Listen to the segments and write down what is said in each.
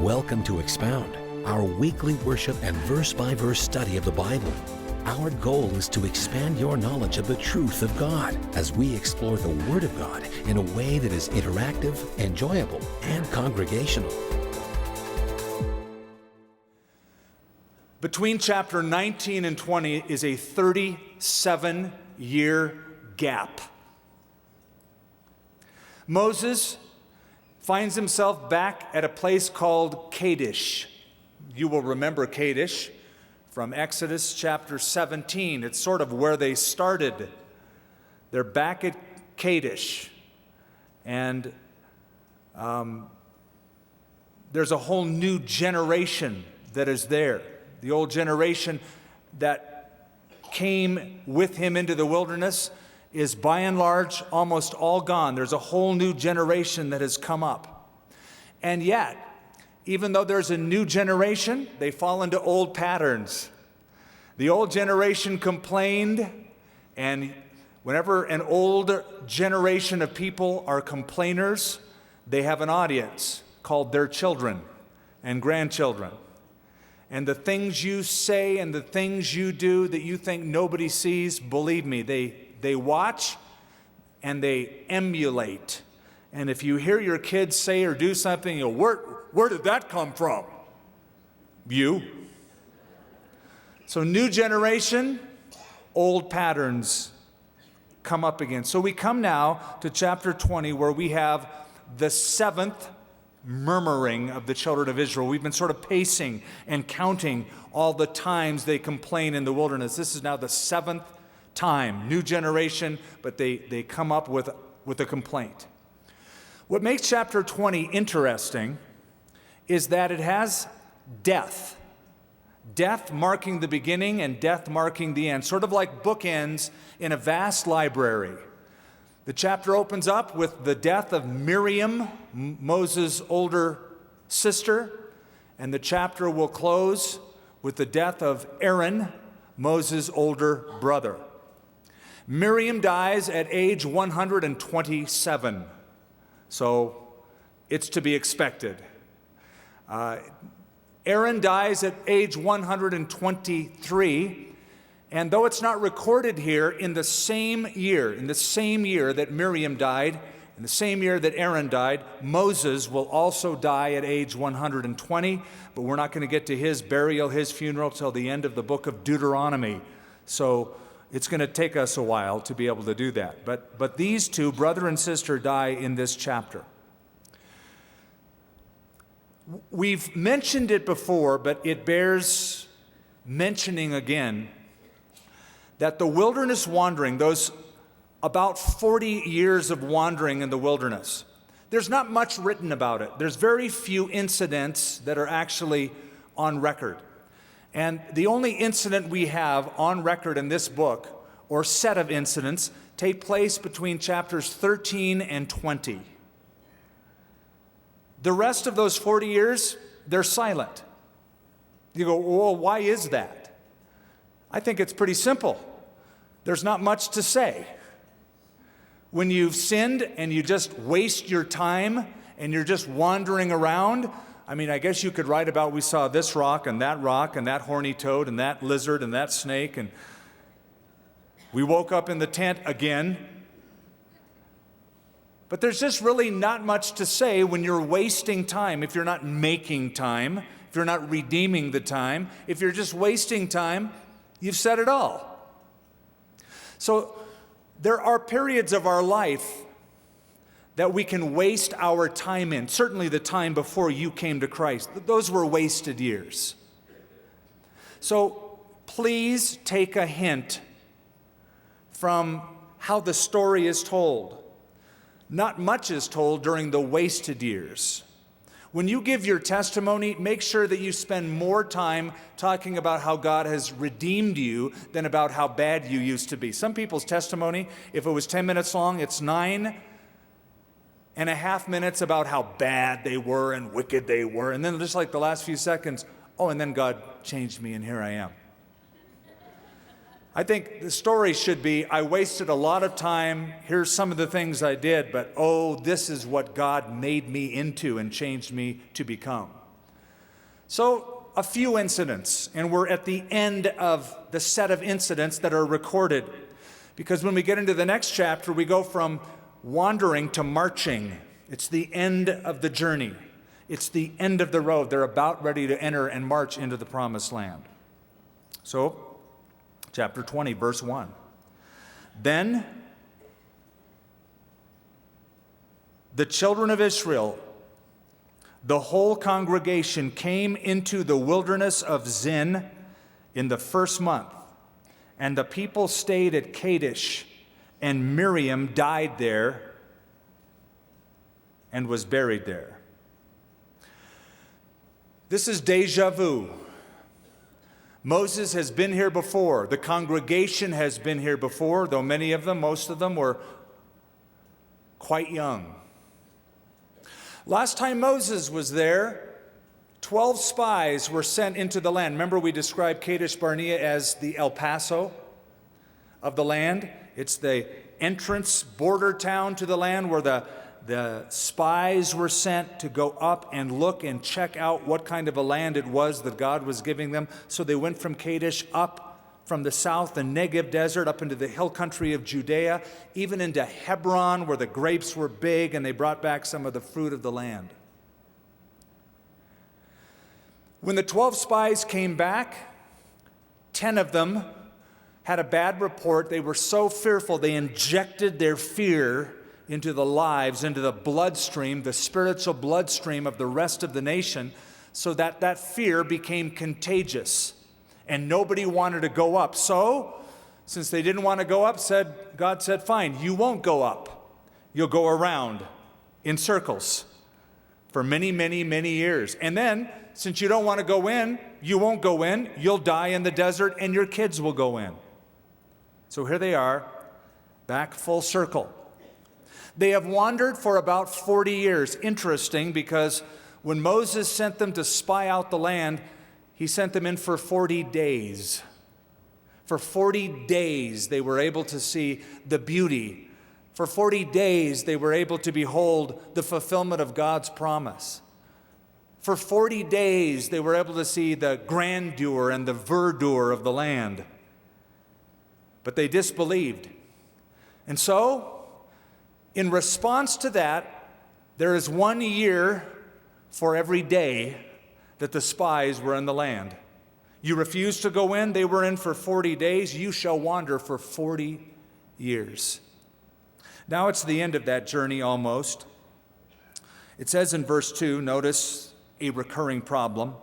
Welcome to Expound, our weekly worship and verse-by-verse study of the Bible. Our goal is to expand your knowledge of the truth of God as we explore the Word of God in a way that is interactive, enjoyable, and congregational. Between chapter 19 and 20 is a 37-year gap. Moses finds himself back at a place called Kadesh. You will remember Kadesh from Exodus chapter 17. It's sort of where they started. They're back at Kadesh. And there's a whole new generation that is there. The old generation that came with him into the wilderness is by and large almost all gone. There's a whole new generation that has come up. And yet, even though there's a new generation, they fall into old patterns. The old generation complained, and whenever an old generation of people are complainers, they have an audience called their children and grandchildren. And the things you say and the things you do that you think nobody sees, believe me, they watch and they emulate. And if you hear your kids say or do something, you go, where did that come from? You. So new generation, old patterns come up again. So we come now to chapter 20 where we have the seventh murmuring of the children of Israel. We've been sort of pacing and counting all the times they complain in the wilderness. This is now the seventh time. New generation, but they come up with a complaint. What makes chapter 20 interesting is that it has death. Death marking the beginning and death marking the end, sort of like bookends in a vast library. The chapter opens up with the death of Miriam, Moses' older sister, and the chapter will close with the death of Aaron, Moses' older brother. Miriam dies at age 127, so it's to be expected. Aaron dies at age 123, and though it's not recorded here, in the same year that Miriam died, in the same year that Aaron died, Moses will also die at age 120, but we're not going to get to his burial, his funeral, till the end of the book of Deuteronomy. So it's going to take us a while to be able to do that. But these two, brother and sister, die in this chapter. We've mentioned it before, but it bears mentioning again, that the wilderness wandering, those about 40 years of wandering in the wilderness, there's not much written about it. There's very few incidents that are actually on record. And the only incident we have on record in this book, or set of incidents, take place between chapters 13 and 20. The rest of those 40 years, they're silent. You go, well, why is that? I think it's pretty simple. There's not much to say. When you've sinned and you just waste your time and you're just wandering around, I mean, I guess you could write about we saw this rock and that horny toad and that lizard and that snake, and we woke up in the tent again. But there's just really not much to say when you're wasting time, if you're not making time, if you're not redeeming the time, if you're just wasting time, you've said it all. So there are periods of our life that we can waste our time in. Certainly the time before you came to Christ. Those were wasted years. So please take a hint from how the story is told. Not much is told during the wasted years. When you give your testimony, make sure that you spend more time talking about how God has redeemed you than about how bad you used to be. Some people's testimony, if it was 10 minutes long, it's 9.5 minutes about how bad they were and wicked they were. And then just like the last few seconds, and then God changed me and here I am. I think the story should be, I wasted a lot of time, here's some of the things I did, but this is what God made me into and changed me to become. So, a few incidents, and we're at the end of the set of incidents that are recorded. Because when we get into the next chapter, we go from wandering to marching. It's the end of the journey. It's the end of the road. They're about ready to enter and march into the promised land. So, chapter 20, verse 1. Then the children of Israel, the whole congregation, came into the wilderness of Zin in the first month, and the people stayed at Kadesh, and Miriam died there and was buried there. This is deja vu. Moses has been here before. The congregation has been here before, though many of them, most of them, were quite young. Last time Moses was there, 12 spies were sent into the land. Remember, we described Kadesh Barnea as the El Paso of the land. It's the entrance border town to the land where the spies were sent to go up and look and check out what kind of a land it was that God was giving them. So they went from Kadesh up from the south, the Negev desert, up into the hill country of Judea, even into Hebron, where the grapes were big, and they brought back some of the fruit of the land. When the 12 spies came back, 10 of them had a bad report. They were so fearful, they injected their fear into the lives, into the bloodstream, the spiritual bloodstream of the rest of the nation, so that that fear became contagious. And nobody wanted to go up. So, since they didn't want to go up, God said, fine, you won't go up. You'll go around in circles for many, many, many years. And then, since you don't want to go in, you won't go in. You'll die in the desert, and your kids will go in. So here they are, back full circle. They have wandered for about 40 years. Interesting, because when Moses sent them to spy out the land, he sent them in for 40 days. For 40 days, they were able to see the beauty. For 40 days, they were able to behold the fulfillment of God's promise. For 40 days, they were able to see the grandeur and the verdure of the land. But they disbelieved. And so, in response to that, there is 1 year for every day that the spies were in the land. You refused to go in, they were in for 40 days, you shall wander for 40 years. Now it's the end of that journey almost. It says in verse 2, notice a recurring problem.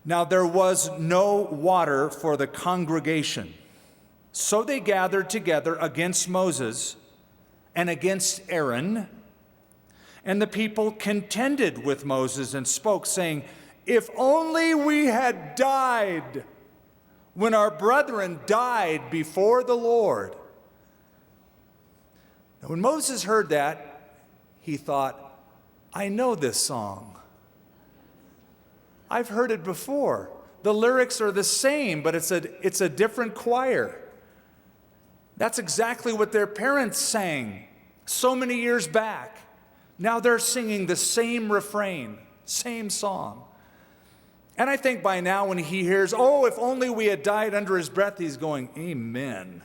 Now there was no water for the congregation, so they gathered together against Moses and against Aaron. And the people contended with Moses and spoke, saying, if only we had died when our brethren died before the Lord. Now, when Moses heard that, he thought, I know this song. I've heard it before. The lyrics are the same, but it's a different choir. That's exactly what their parents sang so many years back. Now they're singing the same refrain, same song. And I think by now when he hears, oh, if only we had died under his breath, he's going, amen.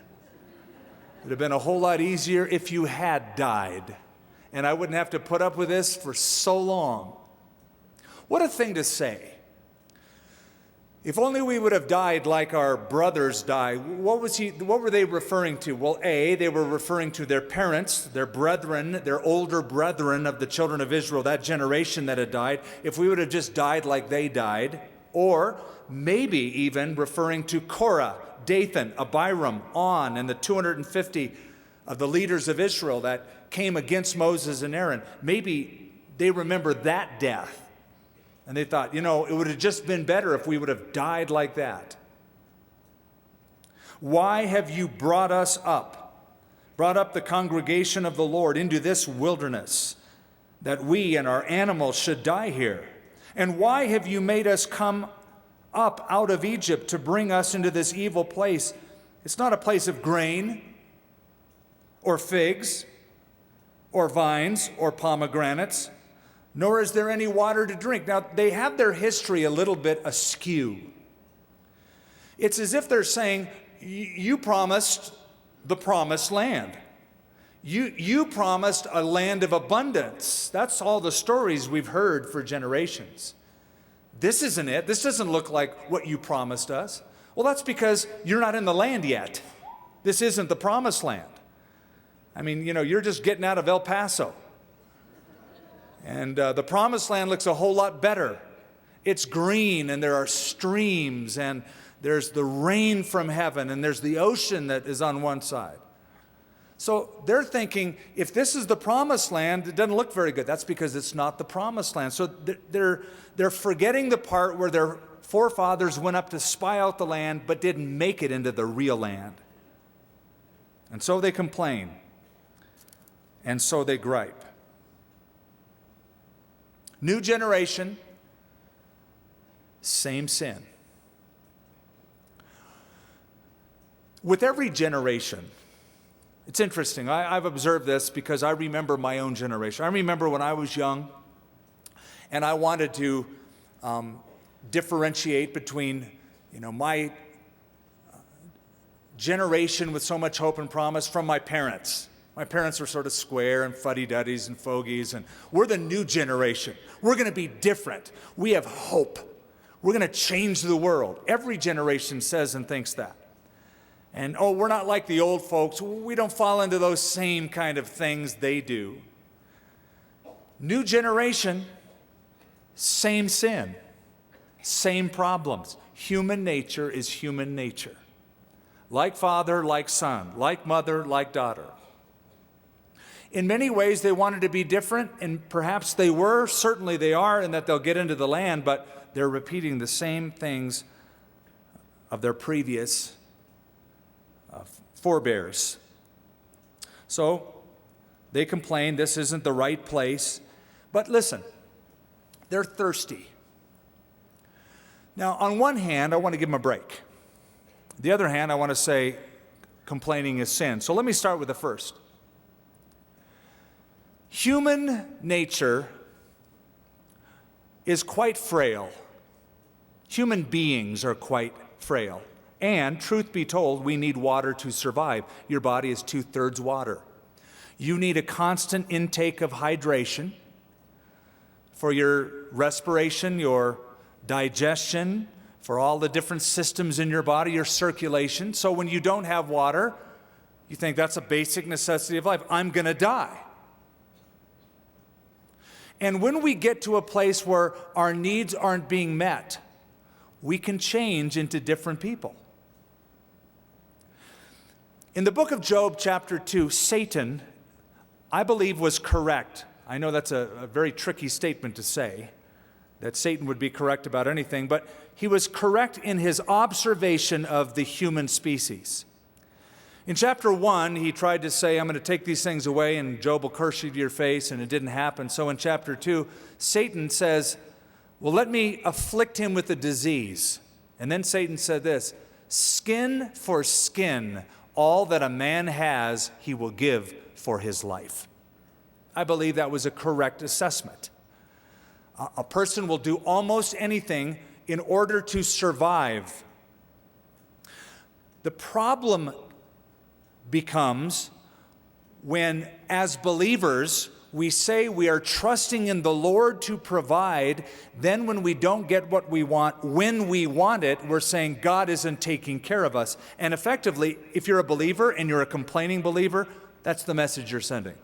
It would have been a whole lot easier if you had died. And I wouldn't have to put up with this for so long. What a thing to say. If only we would have died like our brothers died. What were they referring to? Well, they were referring to their parents, their brethren, their older brethren of the children of Israel, that generation that had died. If we would have just died like they died. Or maybe even referring to Korah, Dathan, Abiram, On, and the 250 of the leaders of Israel that came against Moses and Aaron. Maybe they remember that death. And they thought, it would have just been better if we would have died like that. Why have you brought up the congregation of the Lord into this wilderness, that we and our animals should die here? And why have you made us come up out of Egypt to bring us into this evil place? It's not a place of grain or figs or vines or pomegranates, nor is there any water to drink. Now, they have their history a little bit askew. It's as if they're saying, you promised the promised land. You promised a land of abundance. That's all the stories we've heard for generations. This isn't it. This doesn't look like what you promised us. Well, that's because you're not in the land yet. This isn't the promised land. I mean, you're just getting out of El Paso. And the promised land looks a whole lot better. It's green, and there are streams, and there's the rain from heaven, and there's the ocean that is on one side. So they're thinking, if this is the promised land, it doesn't look very good. That's because it's not the promised land. So they're forgetting the part where their forefathers went up to spy out the land, but didn't make it into the real land. And so they complain. And so they gripe. New generation, same sin. With every generation, it's interesting. I've observed this because I remember my own generation. I remember when I was young and I wanted to differentiate between, my generation with so much hope and promise from my parents. My parents were sort of square and fuddy-duddies and fogies, and we're the new generation. We're going to be different. We have hope. We're going to change the world. Every generation says and thinks that. And, we're not like the old folks. We don't fall into those same kind of things they do. New generation, same sin, same problems. Human nature is human nature. Like father, like son, like mother, like daughter. In many ways, they wanted to be different, and perhaps they were. Certainly they are, in that they'll get into the land, but they're repeating the same things of their previous forebears. So they complain this isn't the right place. But listen, they're thirsty. Now, on one hand, I want to give them a break. The other hand, I want to say complaining is sin. So let me start with the first. Human nature is quite frail. Human beings are quite frail. And, truth be told, we need water to survive. Your body is 2/3 water. You need a constant intake of hydration for your respiration, your digestion, for all the different systems in your body, your circulation. So when you don't have water, you think that's a basic necessity of life. I'm going to die. And when we get to a place where our needs aren't being met, we can change into different people. In the book of Job, chapter 2, Satan, I believe, was correct. I know that's a very tricky statement to say, that Satan would be correct about anything, but he was correct in his observation of the human species. In chapter 1, he tried to say, I'm going to take these things away and Job will curse you to your face, and it didn't happen. So in chapter 2, Satan says, well, let me afflict him with a disease. And then Satan said this, skin for skin, all that a man has, he will give for his life. I believe that was a correct assessment. A person will do almost anything in order to survive. The problem becomes when, as believers, we say we are trusting in the Lord to provide, then when we don't get what we want, when we want it, we're saying God isn't taking care of us. And effectively, if you're a believer and you're a complaining believer, that's the message you're sending.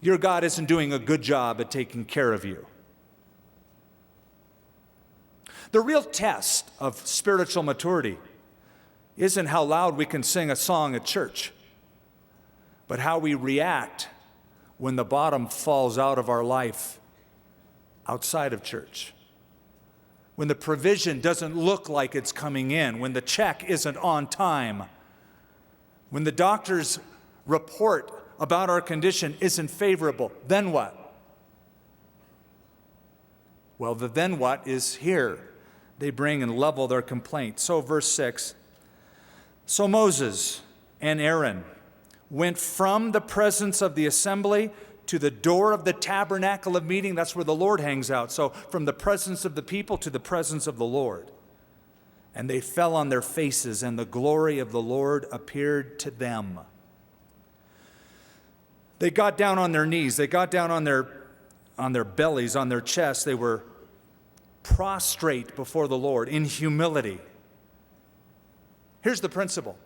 Your God isn't doing a good job at taking care of you. The real test of spiritual maturity isn't how loud we can sing a song at church, but how we react when the bottom falls out of our life outside of church. When the provision doesn't look like it's coming in, when the check isn't on time, when the doctor's report about our condition isn't favorable, then what? Well, the then what is here. They bring and level their complaint. So verse 6, so Moses and Aaron went from the presence of the assembly to the door of the tabernacle of meeting. That's where the Lord hangs out. So from the presence of the people to the presence of the Lord. And they fell on their faces, and the glory of the Lord appeared to them. They got down on their knees. They got down on their bellies, on their chests. They were prostrate before the Lord in humility. Here's the principle.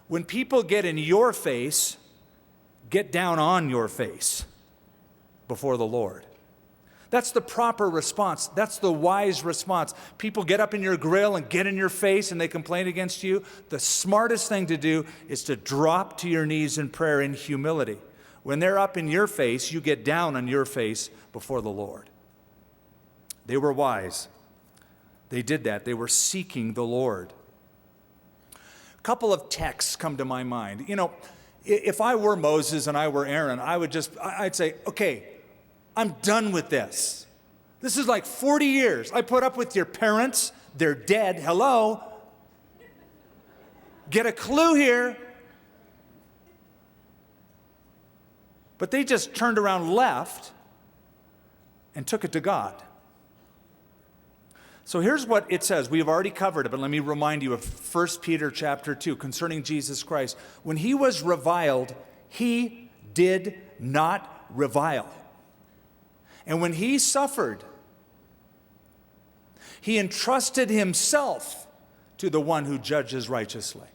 When people get in your face, get down on your face before the Lord. That's the proper response. That's the wise response. People get up in your grill and get in your face and they complain against you. The smartest thing to do is to drop to your knees in prayer in humility. When they're up in your face, you get down on your face before the Lord. They were wise. They did that. They were seeking the Lord. A couple of texts come to my mind. You know, if I were Moses and I were Aaron, I'd say, okay, I'm done with this. This is like 40 years. I put up with your parents. They're dead. Hello. Get a clue here. But they just turned around, left, and took it to God. So here's what it says. We have already covered it, but let me remind you of 1 Peter chapter 2 concerning Jesus Christ. When he was reviled, he did not revile. And when he suffered, he entrusted himself to the one who judges righteously.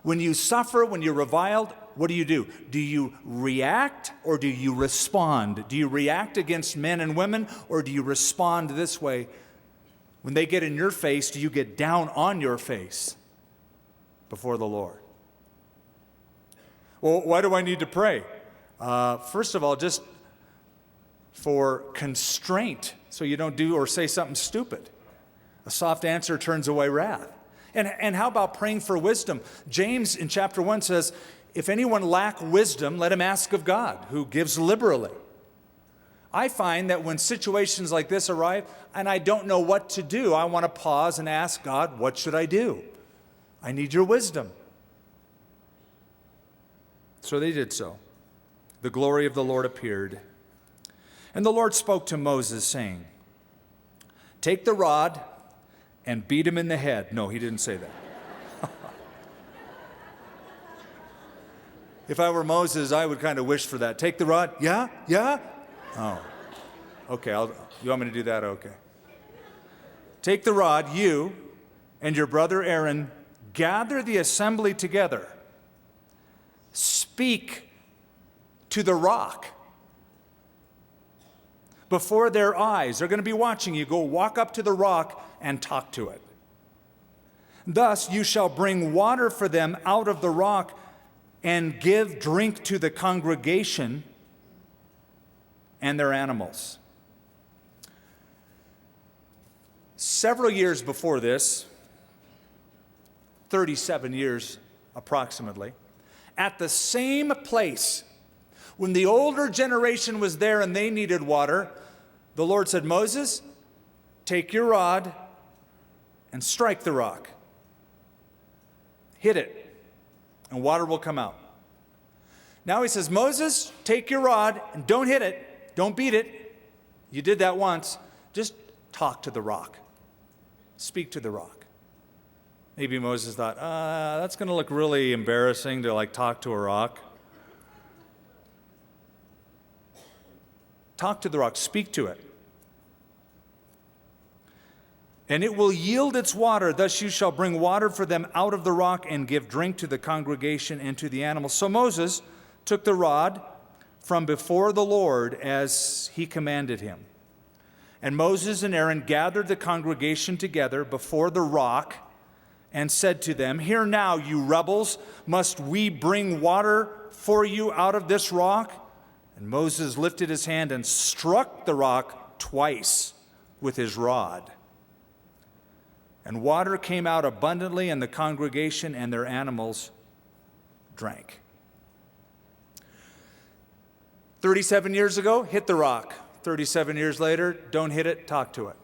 When you suffer, when you're reviled, what do? Do you react or do you respond? Do you react against men and women or do you respond this way? When they get in your face, do you get down on your face before the Lord? Well, why do I need to pray? First of all, just for constraint, so you don't do or say something stupid. A soft answer turns away wrath. And how about praying for wisdom? James in chapter 1 says, if anyone lack wisdom, let him ask of God, who gives liberally. I find that when situations like this arrive and I don't know what to do, I want to pause and ask God, what should I do? I need your wisdom. So they did so. The glory of the Lord appeared. And the Lord spoke to Moses, saying, take the rod and beat him in the head. No, he didn't say that. If I were Moses, I would kind of wish for that. Take the rod. Yeah? Oh. Okay, you want me to do that? Okay. Take the rod, you and your brother Aaron, gather the assembly together. Speak to the rock before their eyes. They're going to be watching you. Go walk up to the rock and talk to it. Thus you shall bring water for them out of the rock and give drink to the congregation and their animals. Several years before this, 37 years approximately, at the same place, when the older generation was there and they needed water, the Lord said, Moses, take your rod and strike the rock. Hit it, and water will come out. Now he says, Moses, take your rod and don't hit it. Don't beat it. You did that once. Just talk to the rock. Speak to the rock. Maybe Moses thought, that's going to look really embarrassing to talk to a rock. Talk to the rock. Speak to it. And it will yield its water. Thus you shall bring water for them out of the rock and give drink to the congregation and to the animals. So Moses took the rod from before the Lord as he commanded him. And Moses and Aaron gathered the congregation together before the rock and said to them, hear now, you rebels, must we bring water for you out of this rock? And Moses lifted his hand and struck the rock twice with his rod. And water came out abundantly, and the congregation and their animals drank. 37 years ago, hit the rock. 37 years later, don't hit it, talk to it.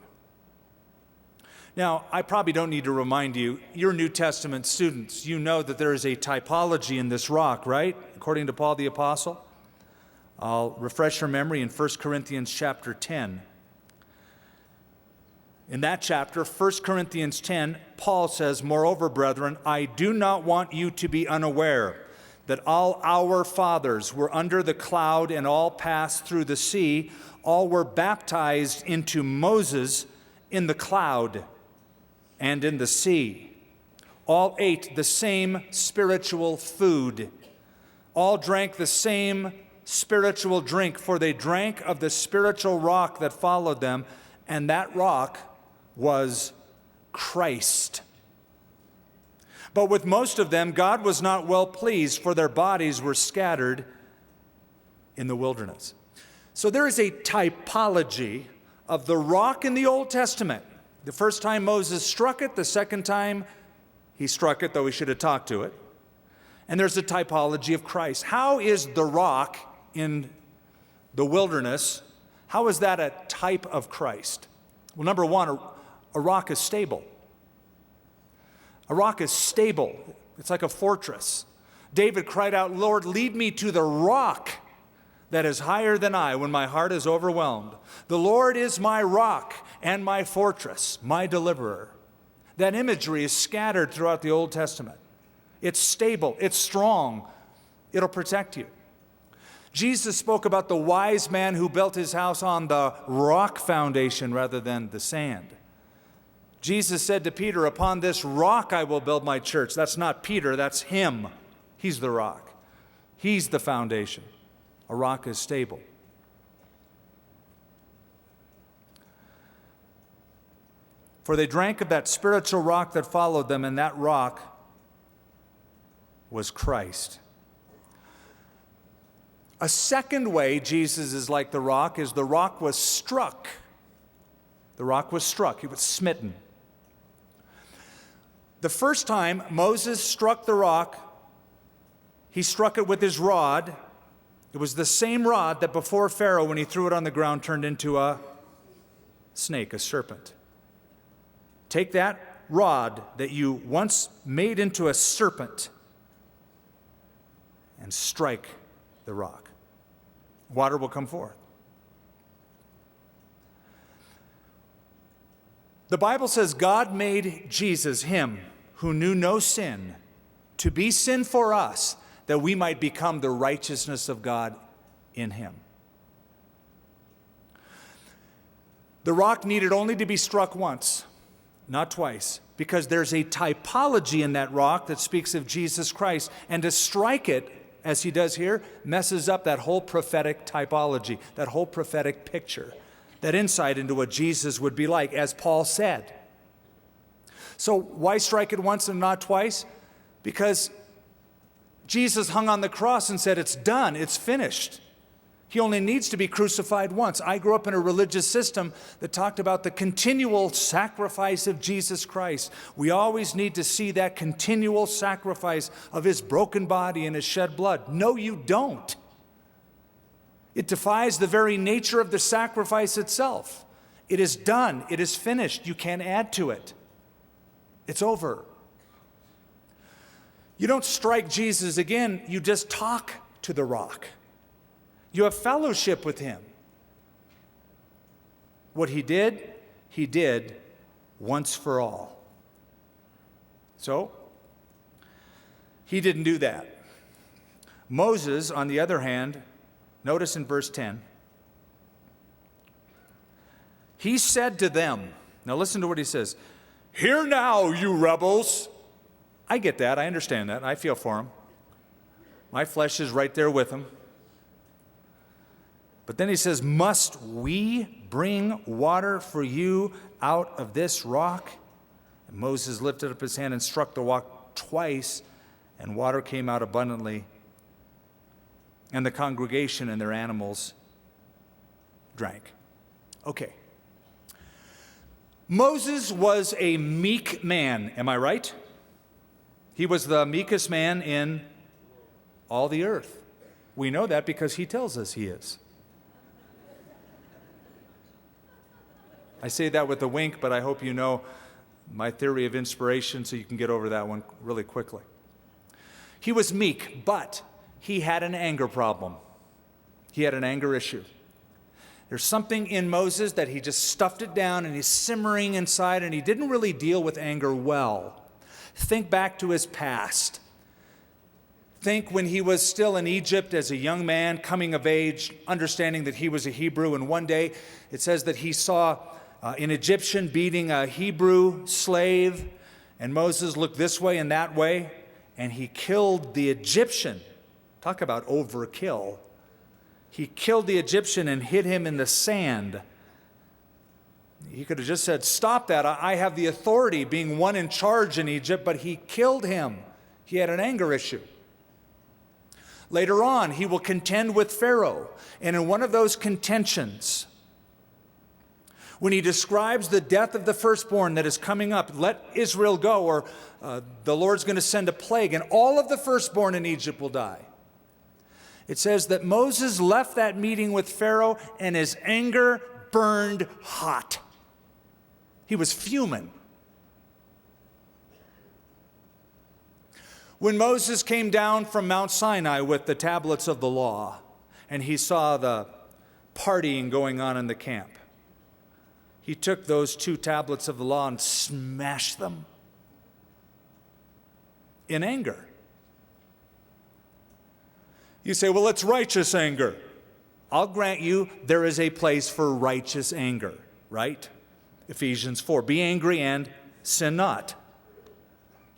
Now, I probably don't need to remind you, you're New Testament students. You know that there is a typology in this rock, right? According to Paul the Apostle. I'll refresh your memory in 1 Corinthians chapter 10. In that chapter, 1 Corinthians 10, Paul says, "Moreover, brethren, I do not want you to be unaware that all our fathers were under the cloud and all passed through the sea. All were baptized into Moses in the cloud and in the sea. All ate the same spiritual food. All drank the same spiritual drink, for they drank of the spiritual rock that followed them, and that rock was Christ. But with most of them, God was not well pleased, for their bodies were scattered in the wilderness." So there is a typology of the rock in the Old Testament. The first time Moses struck it, the second time he struck it, though he should have talked to it. And there's a typology of Christ. How is the rock in the wilderness, how is that a type of Christ? Well, number one, a rock is stable. A rock is stable. It's like a fortress. David cried out, "Lord, lead me to the rock that is higher than I when my heart is overwhelmed. The Lord is my rock and my fortress, my deliverer." That imagery is scattered throughout the Old Testament. It's stable, it's strong, it'll protect you. Jesus spoke about the wise man who built his house on the rock foundation rather than the sand. Jesus said to Peter, "Upon this rock I will build my church." That's not Peter, that's him. He's the rock. He's the foundation. A rock is stable. For they drank of that spiritual rock that followed them, and that rock was Christ. A second way Jesus is like the rock is the rock was struck. The rock was struck. He was smitten. The first time Moses struck the rock, he struck it with his rod. It was the same rod that before Pharaoh, when he threw it on the ground, turned into a snake, a serpent. Take that rod that you once made into a serpent and strike the rock. Water will come forth. The Bible says God made Jesus, him who knew no sin, to be sin for us, that we might become the righteousness of God in him. The rock needed only to be struck once, not twice, because there's a typology in that rock that speaks of Jesus Christ, and to strike it, as he does here, messes up that whole prophetic typology, that whole prophetic picture, that insight into what Jesus would be like, as Paul said. So why strike it once and not twice? Because Jesus hung on the cross and said, "It's done, it's finished." He only needs to be crucified once. I grew up in a religious system that talked about the continual sacrifice of Jesus Christ. We always need to see that continual sacrifice of his broken body and his shed blood. No, you don't. It defies the very nature of the sacrifice itself. It is done. It is finished. You can't add to it. It's over. You don't strike Jesus again. You just talk to the rock. You have fellowship with him. What he did once for all. So, he didn't do that. Moses, on the other hand, notice in verse 10, he said to them, now listen to what he says, "Hear now, you rebels." I get that, I understand that, I feel for him. My flesh is right there with him. But then he says, "Must we bring water for you out of this rock?" And Moses lifted up his hand and struck the rock twice, and water came out abundantly. And the congregation and their animals drank. Okay. Moses was a meek man, am I right? He was the meekest man in all the earth. We know that because he tells us he is. I say that with a wink, but I hope you know my theory of inspiration so you can get over that one really quickly. He was meek, but he had an anger problem. He had an anger issue. There's something in Moses that he just stuffed it down and he's simmering inside, and he didn't really deal with anger well. Think back to his past. Think when he was still in Egypt as a young man, coming of age, understanding that he was a Hebrew, and one day it says that he saw an Egyptian beating a Hebrew slave, and Moses looked this way and that way, and he killed the Egyptian. Talk about overkill. He killed the Egyptian and hid him in the sand. He could have just said, stop that. I have the authority, being one in charge in Egypt, but he killed him. He had an anger issue. Later on, he will contend with Pharaoh. And in one of those contentions, when he describes the death of the firstborn that is coming up, let Israel go, or the Lord's going to send a plague, and all of the firstborn in Egypt will die. It says that Moses left that meeting with Pharaoh, and his anger burned hot. He was fuming. When Moses came down from Mount Sinai with the tablets of the law, and he saw the partying going on in the camp, he took those 2 tablets of the law and smashed them in anger. You say, well, it's righteous anger. I'll grant you there is a place for righteous anger, right? Ephesians 4, be angry and sin not.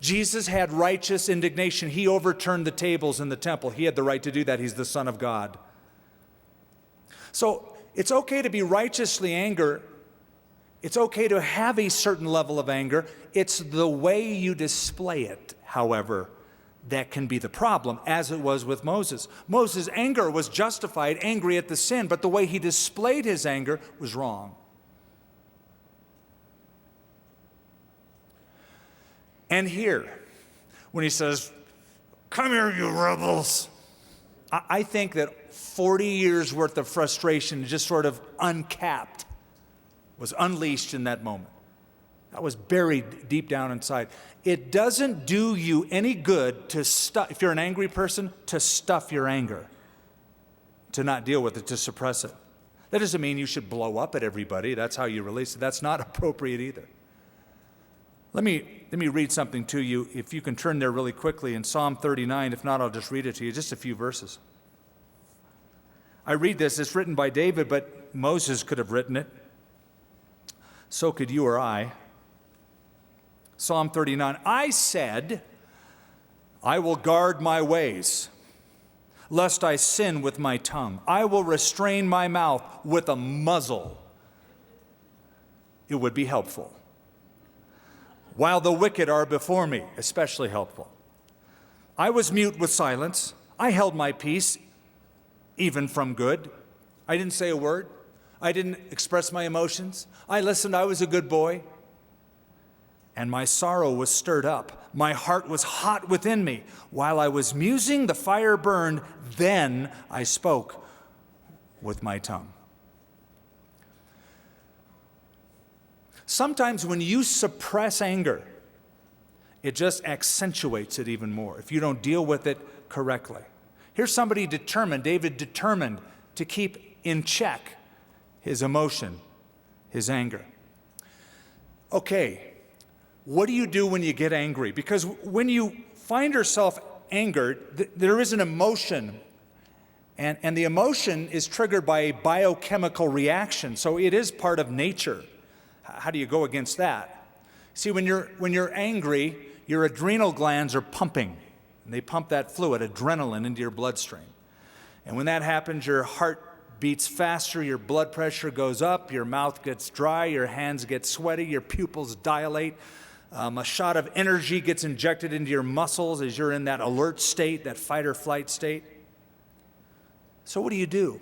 Jesus had righteous indignation. He overturned the tables in the temple. He had the right to do that. He's the Son of God. So it's okay to be righteously angry. It's okay to have a certain level of anger. It's the way you display it, however, that can be the problem, as it was with Moses. Moses' anger was justified, angry at the sin, but the way he displayed his anger was wrong. And here, when he says, come here, you rebels, I think that 40 years worth of frustration just sort of uncapped, was unleashed in that moment. That was buried deep down inside. It doesn't do you any good to stuff, if you're an angry person, to stuff your anger, to not deal with it, to suppress it. That doesn't mean you should blow up at everybody. That's how you release it. That's not appropriate either. Let me read something to you. If you can turn there really quickly in Psalm 39. If not, I'll just read it to you, just a few verses. I read this. It's written by David, but Moses could have written it. So could you or I. Psalm 39, I said, I will guard my ways, lest I sin with my tongue. I will restrain my mouth with a muzzle. It would be helpful. While the wicked are before me, especially helpful. I was mute with silence. I held my peace, even from good. I didn't say a word. I didn't express my emotions. I listened. I was a good boy. And my sorrow was stirred up. My heart was hot within me. While I was musing, the fire burned. Then I spoke with my tongue. Sometimes when you suppress anger, it just accentuates it even more if you don't deal with it correctly. Here's somebody determined, David determined to keep in check his emotion, his anger. Okay, what do you do when you get angry? Because when you find yourself angered, there is an emotion, and the emotion is triggered by a biochemical reaction, so it is part of nature. How do you go against that? See, when you're angry, your adrenal glands are pumping, and they pump that fluid, adrenaline, into your bloodstream. And when that happens, your heart beats faster, your blood pressure goes up, your mouth gets dry, your hands get sweaty, your pupils dilate. A shot of energy gets injected into your muscles as you're in that alert state, that fight or flight state. So what do you do?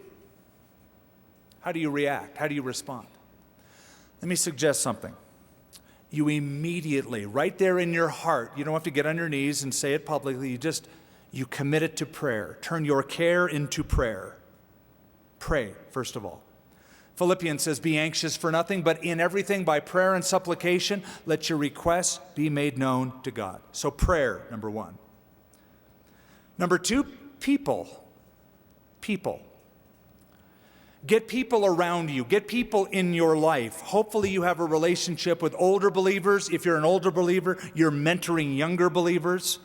How do you react? How do you respond? Let me suggest something. You immediately, right there in your heart, you don't have to get on your knees and say it publicly, you commit it to prayer. Turn your care into prayer. Pray, first of all. Philippians says, be anxious for nothing, but in everything by prayer and supplication, let your requests be made known to God. So prayer, number one. Number two, people. Get people around you. Get people in your life. Hopefully you have a relationship with older believers. If you're an older believer, you're mentoring younger believers.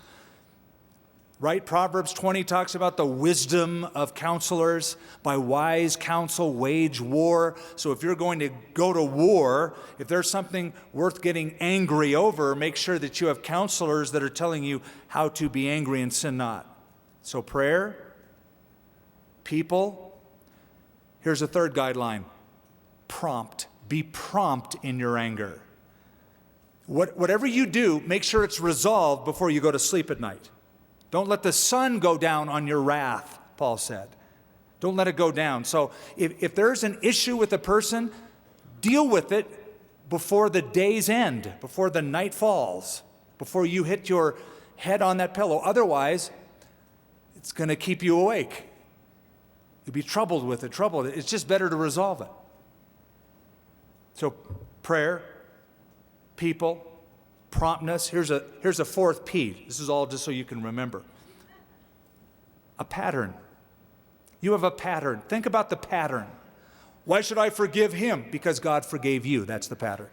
Right? Proverbs 20 talks about the wisdom of counselors. By wise counsel, wage war. So if you're going to go to war, if there's something worth getting angry over, make sure that you have counselors that are telling you how to be angry and sin not. So prayer, people. Here's a third guideline. Prompt. Be prompt in your anger. Whatever you do, make sure it's resolved before you go to sleep at night. Don't let the sun go down on your wrath, Paul said. Don't let it go down. So if there's an issue with a person, deal with it before the day's end, before the night falls, before you hit your head on that pillow. Otherwise, it's going to keep you awake. You'll be troubled with it, It's just better to resolve it. So prayer, people, promptness. Here's a fourth P. This is all just so you can remember. A pattern. You have a pattern. Think about the pattern. Why should I forgive him? Because God forgave you. That's the pattern.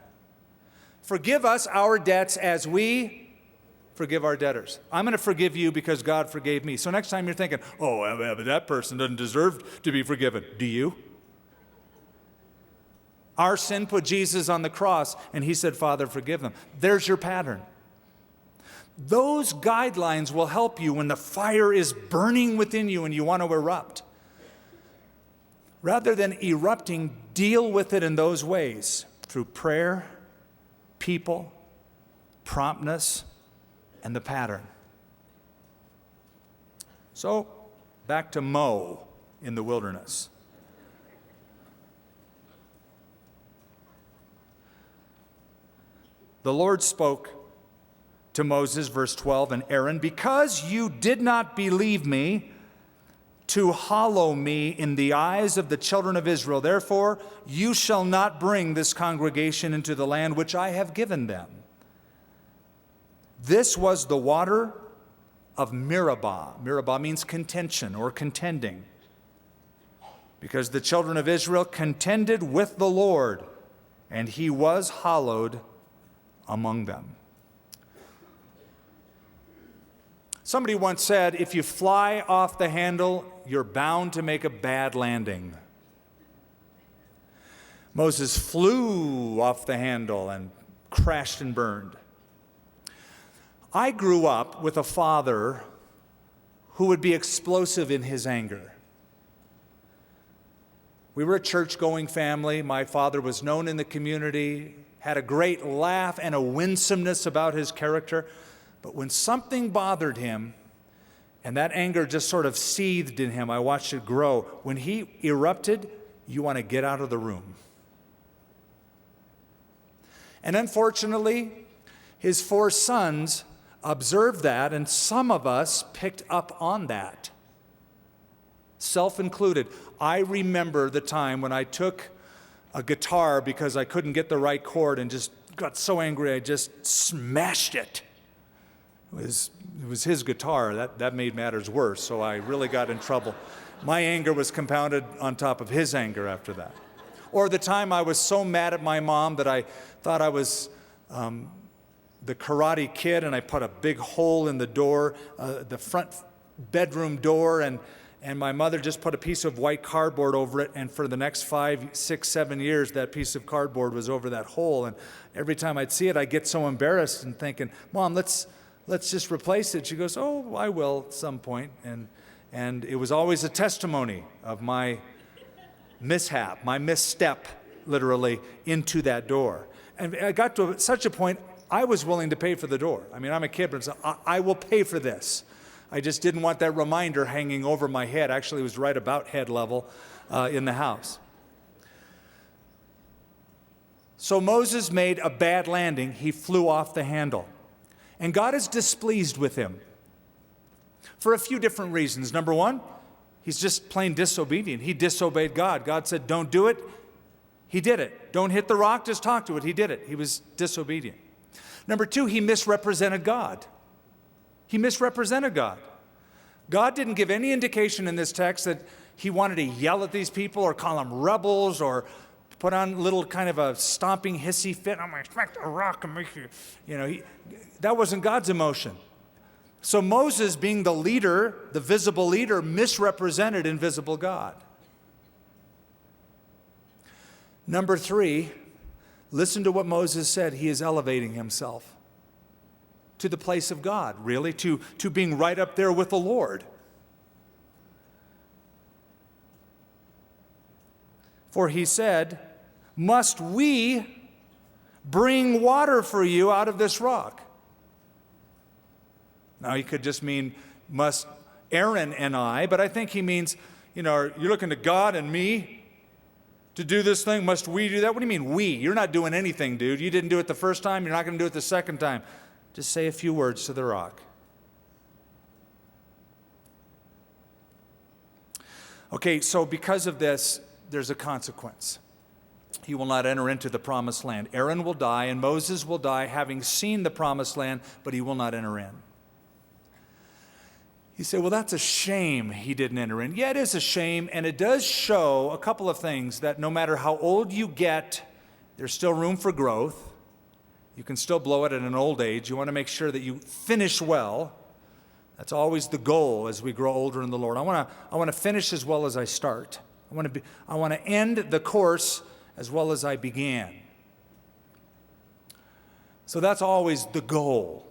Forgive us our debts as we forgive our debtors. I'm going to forgive you because God forgave me. So next time you're thinking, oh, but that person doesn't deserve to be forgiven. Do you? Our sin put Jesus on the cross, and he said, Father, forgive them. There's your pattern. Those guidelines will help you when the fire is burning within you and you want to erupt. Rather than erupting, deal with it in those ways, through prayer, people, promptness, and the pattern. So, back to Mo in the wilderness. The Lord spoke to Moses, verse 12, and Aaron, because you did not believe me to hallow me in the eyes of the children of Israel, therefore you shall not bring this congregation into the land which I have given them. This was the water of Meribah. Meribah means contention or contending. Because the children of Israel contended with the Lord, and he was hallowed among them. Somebody once said, if you fly off the handle, you're bound to make a bad landing. Moses flew off the handle and crashed and burned. I grew up with a father who would be explosive in his anger. We were a church-going family. My father was known in the community, had a great laugh and a winsomeness about his character. But when something bothered him, and that anger just sort of seethed in him, I watched it grow. When he erupted, you want to get out of the room. And unfortunately, his 4 sons observed that, and some of us picked up on that, self included. I remember the time when I took a guitar because I couldn't get the right chord and just got so angry I just smashed it. It was his guitar. That made matters worse, so I really got in trouble. My anger was compounded on top of his anger after that. Or the time I was so mad at my mom that I thought I was the Karate Kid, and I put a big hole in the door, the front bedroom door, and my mother just put a piece of white cardboard over it, and for the next 5, 6, 7 years, that piece of cardboard was over that hole. And every time I'd see it, I'd get so embarrassed and thinking, Mom, let's just replace it. She goes, oh, I will at some point. And it was always a testimony of my mishap, my misstep, literally, into that door. And I got to such a point, I was willing to pay for the door. I mean, I'm a kid, but I will pay for this. I just didn't want that reminder hanging over my head. Actually, it was right about head level in the house. So Moses made a bad landing. He flew off the handle. And God is displeased with him for a few different reasons. Number one, he's just plain disobedient. He disobeyed God. God said, don't do it. He did it. Don't hit the rock, just talk to it. He did it. He was disobedient. Number two, he misrepresented God. He misrepresented God. God didn't give any indication in this text that he wanted to yell at these people or call them rebels or put on little kind of a stomping, hissy fit. I'm going to smack the rock and make you, that wasn't God's emotion. So Moses, being the leader, the visible leader, misrepresented invisible God. Number 3, listen to what Moses said. He is elevating himself to the place of God, really, to being right up there with the Lord. For he said, must we bring water for you out of this rock? Now, he could just mean, must Aaron and I, but I think he means, you're looking to God and me to do this thing. Must we do that? What do you mean, we? You're not doing anything, dude. You didn't do it the first time. You're not going to do it the second time. Just say a few words to the rock. Okay, so because of this, there's a consequence. He will not enter into the promised land. Aaron will die and Moses will die having seen the promised land, but he will not enter in. You say, well, that's a shame he didn't enter in. Yeah, it is a shame, and it does show a couple of things, that no matter how old you get, there's still room for growth. You can still blow it at an old age. You want to make sure that you finish well. That's always the goal as we grow older in the Lord. I want to finish as well as I start. I want to end the course as well as I began. So that's always the goal.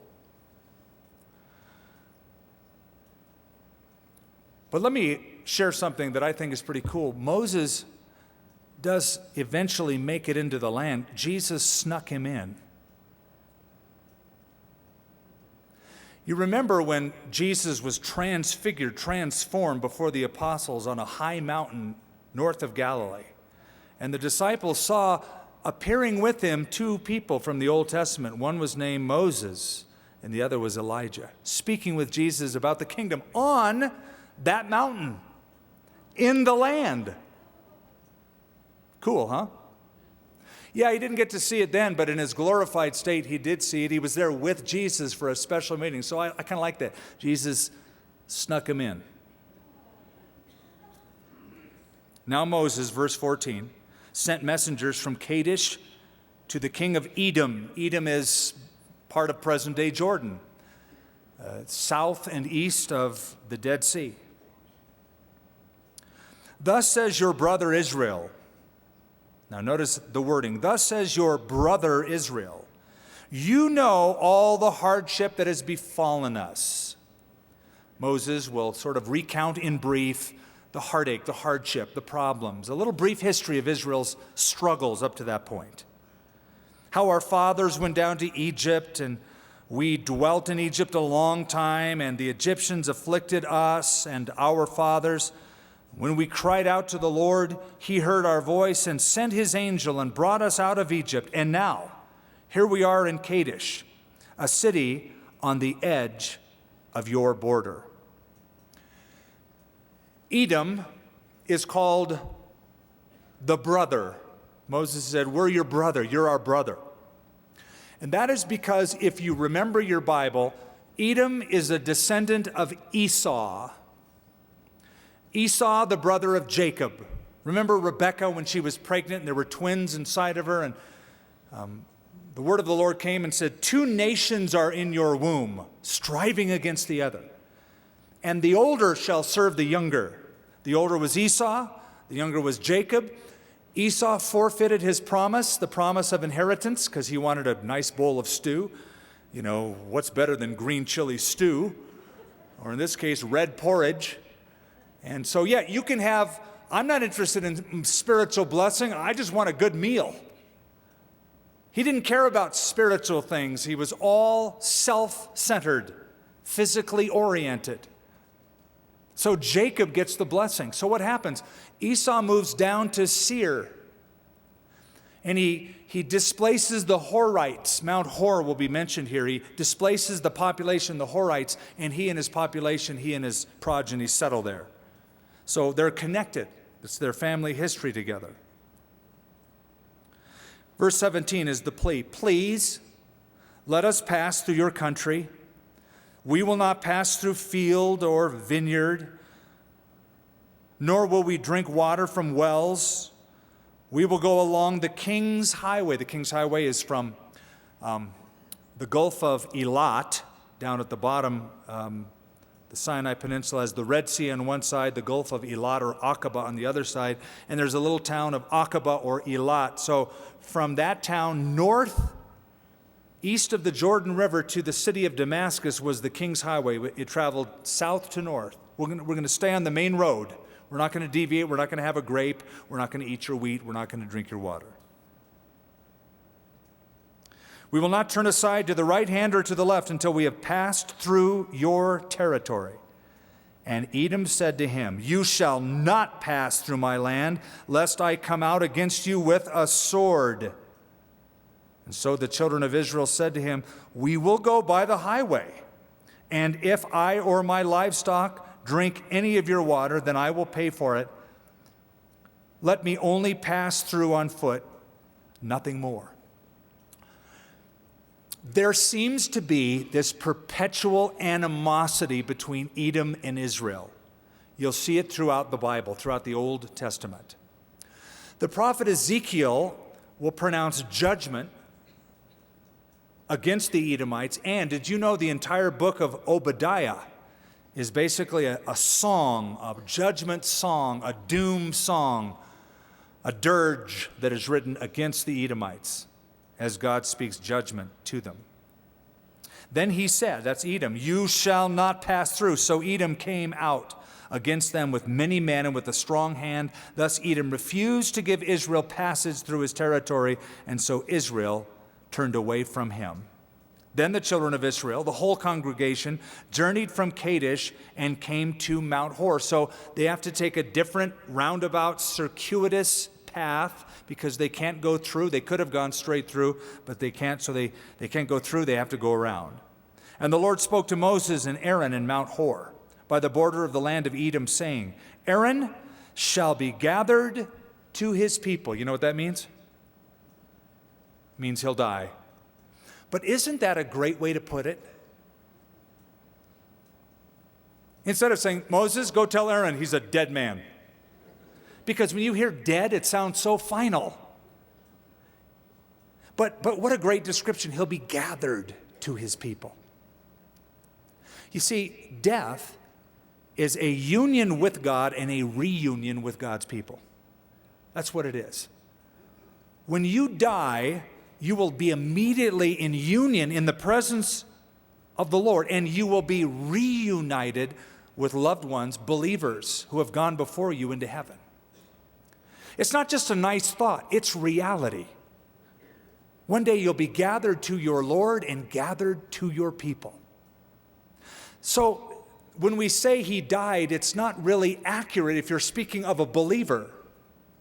But let me share something that I think is pretty cool. Moses does eventually make it into the land. Jesus snuck him in. You remember when Jesus was transformed before the apostles on a high mountain north of Galilee. And the disciples saw appearing with him 2 people from the Old Testament. One was named Moses, and the other was Elijah, speaking with Jesus about the kingdom on that mountain, in the land. Cool, huh? Yeah, he didn't get to see it then, but in his glorified state, he did see it. He was there with Jesus for a special meeting. So I kind of like that. Jesus snuck him in. Now Moses, verse 14, sent messengers from Kadesh to the king of Edom. Edom is part of present-day Jordan, south and east of the Dead Sea. Thus says your brother Israel. Now notice the wording. Thus says your brother Israel. You know all the hardship that has befallen us. Moses will sort of recount in brief the heartache, the hardship, the problems, a little brief history of Israel's struggles up to that point. How our fathers went down to Egypt, and we dwelt in Egypt a long time, and the Egyptians afflicted us and our fathers. When we cried out to the Lord, he heard our voice and sent his angel and brought us out of Egypt. And now, here we are in Kadesh, a city on the edge of your border. Edom is called the brother. Moses said, we're your brother, you're our brother. And that is because if you remember your Bible, Edom is a descendant of Esau. Esau, the brother of Jacob. Remember Rebekah when she was pregnant and there were twins inside of her, and the word of the Lord came and said, 2 nations are in your womb, striving against the other. And the older shall serve the younger. The older was Esau, the younger was Jacob. Esau forfeited his promise, the promise of inheritance, because he wanted a nice bowl of stew. You know, what's better than green chili stew? Or in this case, red porridge. And so, yeah, you can have, I'm not interested in spiritual blessing, I just want a good meal. He didn't care about spiritual things. He was all self-centered, physically oriented. So Jacob gets the blessing. So what happens? Esau moves down to Seir, and he displaces the Horites. Mount Hor will be mentioned here. He displaces the population, the Horites, and he and his population, he and his progeny settle there. So they're connected. It's their family history together. Verse 17 is the plea. Please, let us pass through your country. We will not pass through field or vineyard, nor will we drink water from wells. We will go along the King's Highway. The King's Highway is from the Gulf of Eilat, down at the bottom. The Sinai Peninsula has the Red Sea on one side, the Gulf of Eilat or Aqaba on the other side, and there's a little town of Aqaba or Eilat. So from that town north, east of the Jordan River to the city of Damascus was the King's Highway. It traveled south to north. We're going to stay on the main road. We're not going to deviate. We're not going to have a grape. We're not going to eat your wheat. We're not going to drink your water. We will not turn aside to the right hand or to the left until we have passed through your territory. And Edom said to him, You shall not pass through my land, lest I come out against you with a sword. And so the children of Israel said to him, We will go by the highway, and if I or my livestock drink any of your water, then I will pay for it. Let me only pass through on foot, nothing more. There seems to be this perpetual animosity between Edom and Israel. You'll see it throughout the Bible, throughout the Old Testament. The prophet Ezekiel will pronounce judgment against the Edomites, and did you know the entire book of Obadiah is basically a song, a judgment song, a doom song, a dirge that is written against the Edomites as God speaks judgment to them. Then he said, that's Edom, You shall not pass through. So Edom came out against them with many men and with a strong hand. Thus Edom refused to give Israel passage through his territory, and so Israel turned away from him. Then the children of Israel, the whole congregation, journeyed from Kadesh and came to Mount Hor. So they have to take a different roundabout, circuitous path because they can't go through. They could have gone straight through, but they can't, so they can't go through. They have to go around. And the Lord spoke to Moses and Aaron in Mount Hor by the border of the land of Edom, saying, Aaron shall be gathered to his people. You know what that means? It means he'll die. But isn't that a great way to put it? Instead of saying, Moses, go tell Aaron he's a dead man. Because when you hear dead, it sounds so final. But what a great description. He'll be gathered to his people. You see, death is a union with God and a reunion with God's people. That's what it is. When you die, you will be immediately in union in the presence of the Lord, and you will be reunited with loved ones, believers who have gone before you into heaven. It's not just a nice thought, it's reality. One day you'll be gathered to your Lord and gathered to your people. So when we say he died, it's not really accurate if you're speaking of a believer.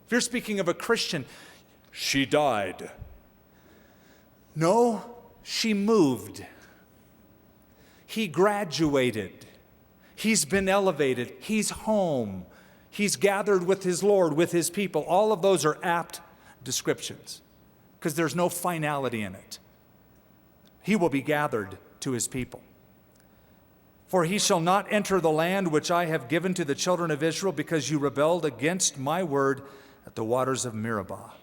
If you're speaking of a Christian, she died. No, she moved. He graduated. He's been elevated. He's home. He's gathered with his Lord, with his people. All of those are apt descriptions because there's no finality in it. He will be gathered to his people. For he shall not enter the land which I have given to the children of Israel because you rebelled against my word at the waters of Meribah.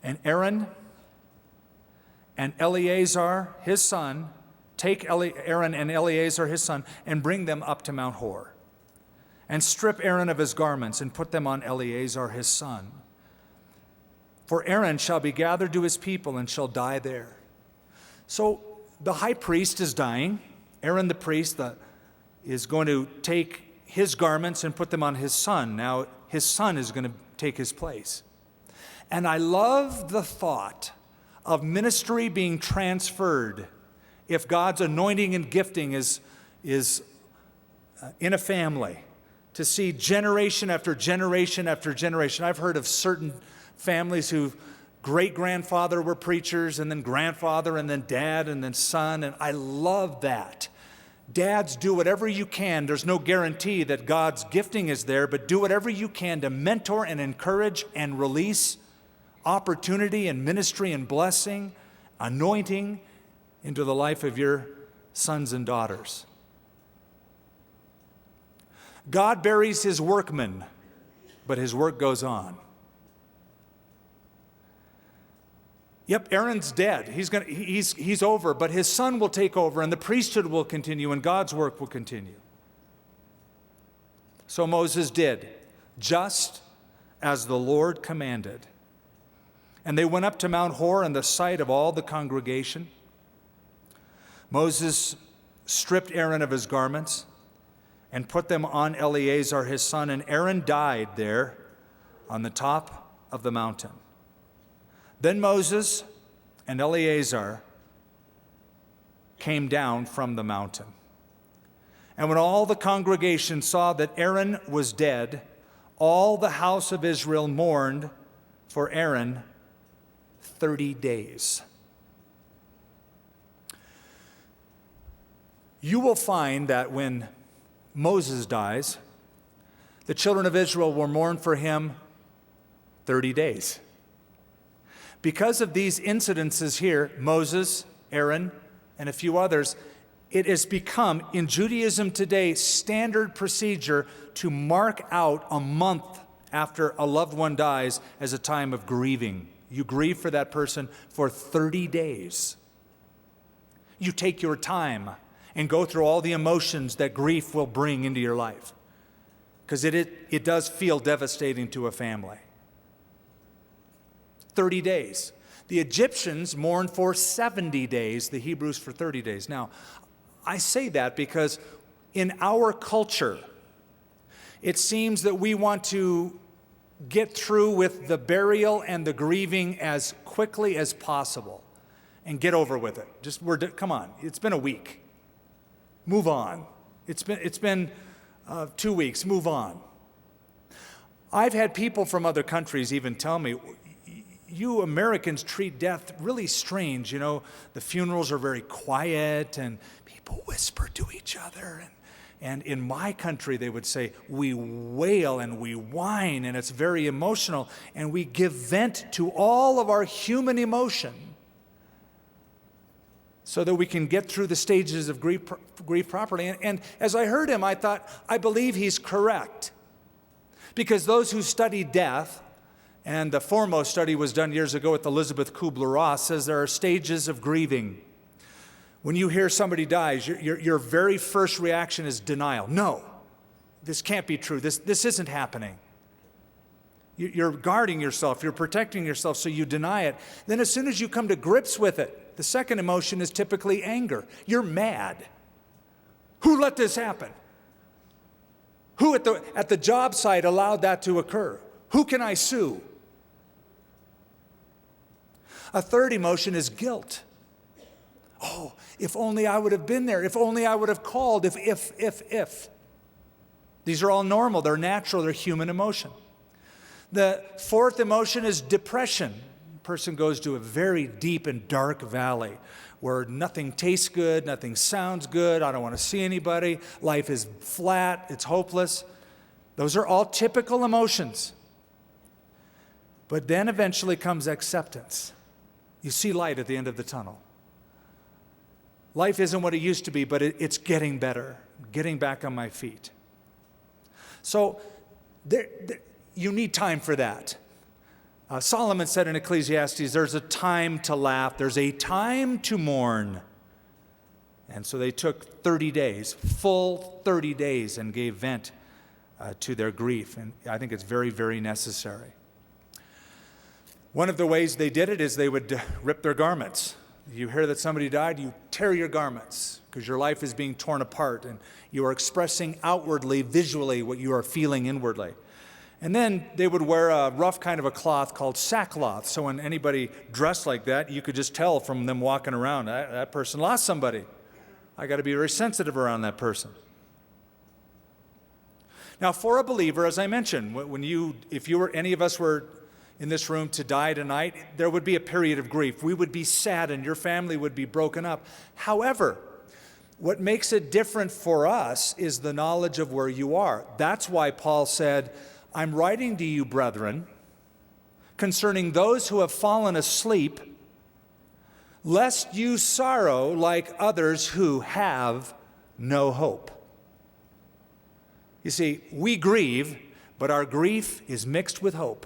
And Aaron and Eleazar, his son, take Aaron and Eleazar, his son, and bring them up to Mount Hor. And strip Aaron of his garments and put them on Eleazar, his son. For Aaron shall be gathered to his people and shall die there. So the high priest is dying. Aaron the priest is going to take his garments and put them on his son. Now his son is going to take his place. And I love the thought of ministry being transferred if God's anointing and gifting is in a family, to see generation after generation after generation. I've heard of certain families whose great-grandfather were preachers, and then grandfather, and then dad, and then son, and I love that. Dads, do whatever you can. There's no guarantee that God's gifting is there, but do whatever you can to mentor and encourage and release opportunity and ministry and blessing, anointing into the life of your sons and daughters. God buries his workmen, but his work goes on. Yep, Aaron's dead. He's over, but his son will take over, and the priesthood will continue, and God's work will continue. So Moses did, just as the Lord commanded. And they went up to Mount Hor in the sight of all the congregation. Moses stripped Aaron of his garments and put them on Eleazar his son, and Aaron died there on the top of the mountain. Then Moses and Eleazar came down from the mountain. And when all the congregation saw that Aaron was dead, all the house of Israel mourned for Aaron 30 days. You will find that when Moses dies, the children of Israel will mourn for him 30 days. Because of these incidences here, Moses, Aaron, and a few others, it has become, in Judaism today, standard procedure to mark out a month after a loved one dies as a time of grieving. You grieve for that person for 30 days. You take your time and go through all the emotions that grief will bring into your life, because it does feel devastating to a family. 30 days. The Egyptians mourned for 70 days, the Hebrews for 30 days. Now, I say that because in our culture, it seems that we want to get through with the burial and the grieving as quickly as possible and get over with it. Come on, it's been a week. Move on. It's been 2 weeks. Move on. I've had people from other countries even tell me, you Americans treat death really strange. You know, the funerals are very quiet and people whisper to each other. And in my country, they would say, we wail and we whine and it's very emotional and we give vent to all of our human emotion so that we can get through the stages of grief properly. And as I heard him, I thought, I believe he's correct. Because those who study death, and the foremost study was done years ago with Elizabeth Kubler-Ross, says there are stages of grieving. When you hear somebody dies, your very first reaction is denial. No, this can't be true. This isn't happening. You're guarding yourself. You're protecting yourself, so you deny it. Then as soon as you come to grips with it, the second emotion is typically anger. You're mad. Who let this happen? Who at the job site allowed that to occur? Who can I sue? A third emotion is guilt. Oh, if only I would have been there. If only I would have called. If. These are all normal. They're natural. They're human emotion. The fourth emotion is depression. A person goes to a very deep and dark valley where nothing tastes good, nothing sounds good, I don't want to see anybody, life is flat, it's hopeless. Those are all typical emotions. But then eventually comes acceptance. You see light at the end of the tunnel. Life isn't what it used to be, but it's getting better, getting back on my feet. So you need time for that. Solomon said in Ecclesiastes, there's a time to laugh, there's a time to mourn. And so they took 30 days, full 30 days, and gave vent to their grief. And I think it's very, very necessary. One of the ways they did it is they would rip their garments. You hear that somebody died, you tear your garments because your life is being torn apart and you are expressing outwardly, visually, what you are feeling inwardly. And then they would wear a rough kind of a cloth called sackcloth. So when anybody dressed like that, you could just tell from them walking around, that person lost somebody. I got to be very sensitive around that person. Now, for a believer, as I mentioned, if any of us were in this room to die tonight, there would be a period of grief. We would be sad and your family would be broken up. However, what makes it different for us is the knowledge of where you are. That's why Paul said, I'm writing to you, brethren, concerning those who have fallen asleep, lest you sorrow like others who have no hope. You see, we grieve, but our grief is mixed with hope.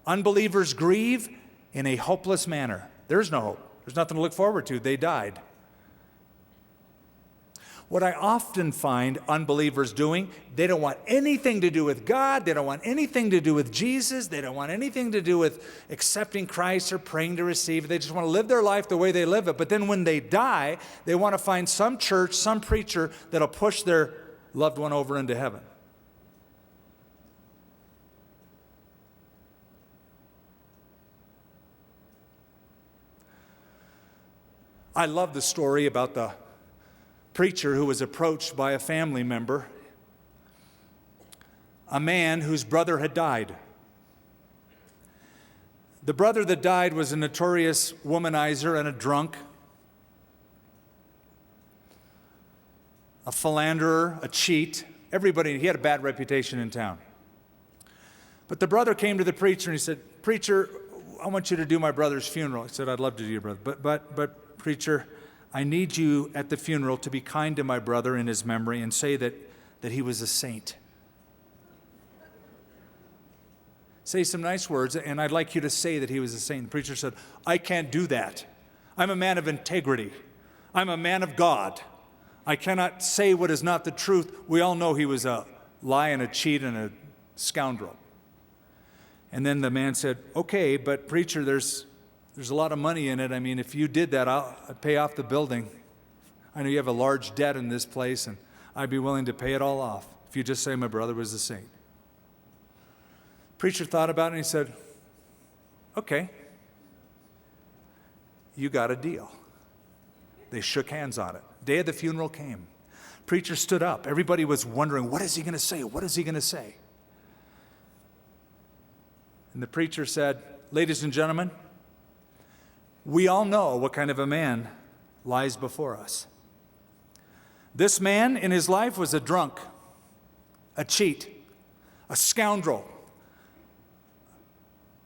Unbelievers grieve in a hopeless manner. There's no hope. There's nothing to look forward to. They died. What I often find unbelievers doing, they don't want anything to do with God. They don't want anything to do with Jesus. They don't want anything to do with accepting Christ or praying to receive. They just want to live their life the way they live it. But then when they die, they want to find some church, some preacher that'll push their loved one over into heaven. I love the story about the preacher who was approached by a family member, a man whose brother had died. The brother that died was a notorious womanizer and a drunk, a philanderer, a cheat. Everybody, he had a bad reputation in town. But the brother came to the preacher and he said, "Preacher, I want you to do my brother's funeral." He said, "I'd love to do your brother, but preacher, I need you at the funeral to be kind to my brother in his memory and say that he was a saint. Say some nice words, and I'd like you to say that he was a saint." The preacher said, "I can't do that. I'm a man of integrity. I'm a man of God. I cannot say what is not the truth." We all know he was a lie and a cheat and a scoundrel. And then the man said, "Okay, but preacher, there's a lot of money in it. I mean, if you did that, I'd pay off the building. I know you have a large debt in this place, and I'd be willing to pay it all off if you just say my brother was a saint." Preacher thought about it and he said, "Okay, you got a deal." They shook hands on it. Day of the funeral came. Preacher stood up. Everybody was wondering, what is he going to say? What is he going to say? And the preacher said, "Ladies and gentlemen, we all know what kind of a man lies before us. This man in his life was a drunk, a cheat, a scoundrel.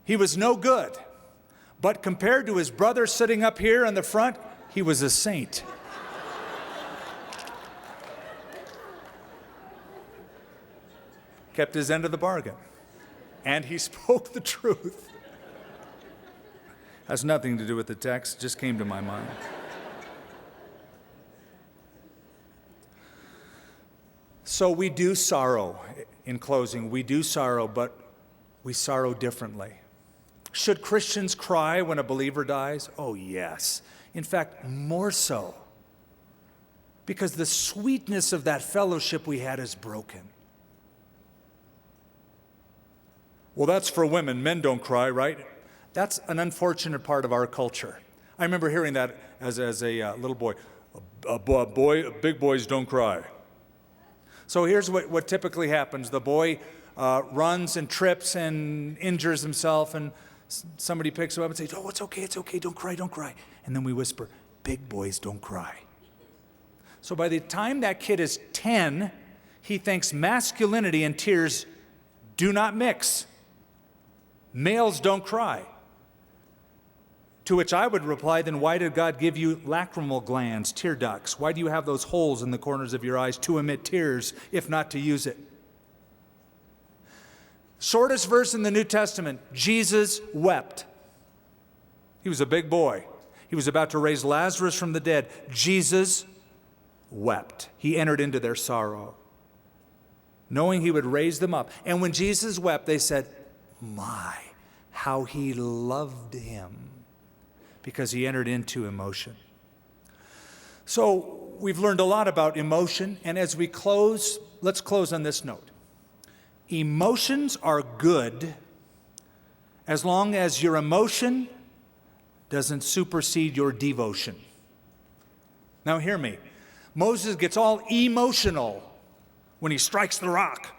He was no good, but compared to his brother sitting up here in the front, he was a saint." Kept his end of the bargain, and he spoke the truth. Has nothing to do with the text, just came to my mind. So we do sorrow. In closing, we do sorrow, but we sorrow differently. Should Christians cry when a believer dies? Oh, yes. In fact, more so. Because the sweetness of that fellowship we had is broken. Well, that's for women. Men don't cry, right? That's an unfortunate part of our culture. I remember hearing that as a little boy. Big boys don't cry. So here's what typically happens. The boy runs and trips and injures himself, and somebody picks him up and says, "Oh, it's okay, don't cry, don't cry." And then we whisper, "Big boys don't cry." So by the time that kid is 10, he thinks masculinity and tears do not mix. Males don't cry. To which I would reply, then why did God give you lacrimal glands, tear ducts? Why do you have those holes in the corners of your eyes to emit tears, if not to use it? Shortest verse in the New Testament, Jesus wept. He was a big boy. He was about to raise Lazarus from the dead. Jesus wept. He entered into their sorrow, knowing he would raise them up. And when Jesus wept, they said, "My, how he loved him," because he entered into emotion. So we've learned a lot about emotion, and as we close, let's close on this note. Emotions are good as long as your emotion doesn't supersede your devotion. Now hear me. Moses gets all emotional when he strikes the rock.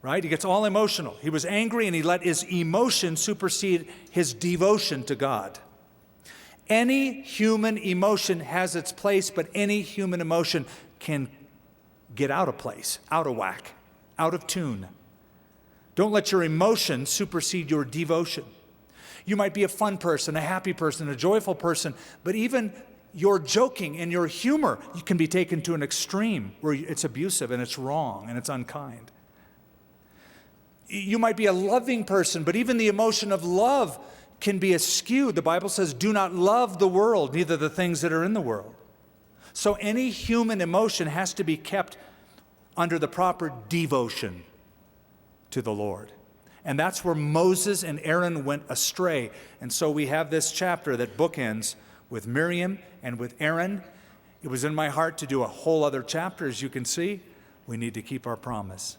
Right? He gets all emotional. He was angry and he let his emotion supersede his devotion to God. Any human emotion has its place, but any human emotion can get out of place, out of whack, out of tune. Don't let your emotion supersede your devotion. You might be a fun person, a happy person, a joyful person, but even your joking and your humor, you can be taken to an extreme where it's abusive and it's wrong and it's unkind. You might be a loving person, but even the emotion of love can be askew. The Bible says, do not love the world, neither the things that are in the world. So any human emotion has to be kept under the proper devotion to the Lord. And that's where Moses and Aaron went astray. And so we have this chapter that bookends with Miriam and with Aaron. It was in my heart to do a whole other chapter, as you can see. We need to keep our promise.